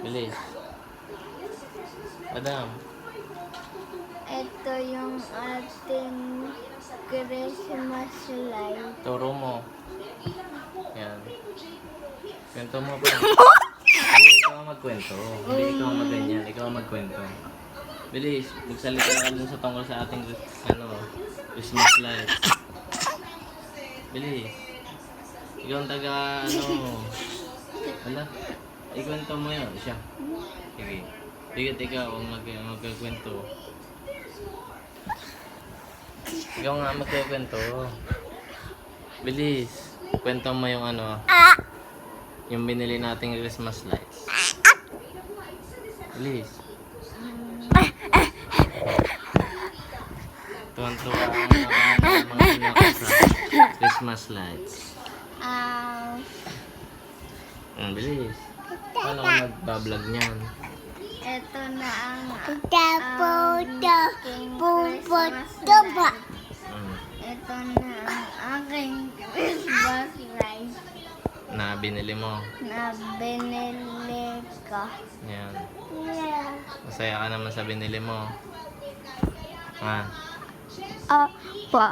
Bilis. Madam. Ito yung ating Christmas light. Turo mo. Yan. Kwento mo pa. Hindi, ikaw ang magkwento. Hindi, ikaw ang magganyan. Ikaw ang magkwento. Bilis, magsalita ka dun sa tungkol sa ating Christmas lights. Bilis. Ikaw ang taga, ikwento mo yun, siya. Sige. Sige, ikaw ang magkakwento. Ikaw nga magkakwento. Bilis. Kwento mo yung yung binili nating Christmas lights. Bilis. Tuwan-tuwa ang mga anak sa Christmas lights. Bilis. Paano ka magbablog niyan? Ito na ang Ito na ang aking Christmas light Na binili mo. na binili ko. Yan. Masaya ka naman sa binili mo. Ha? Opo.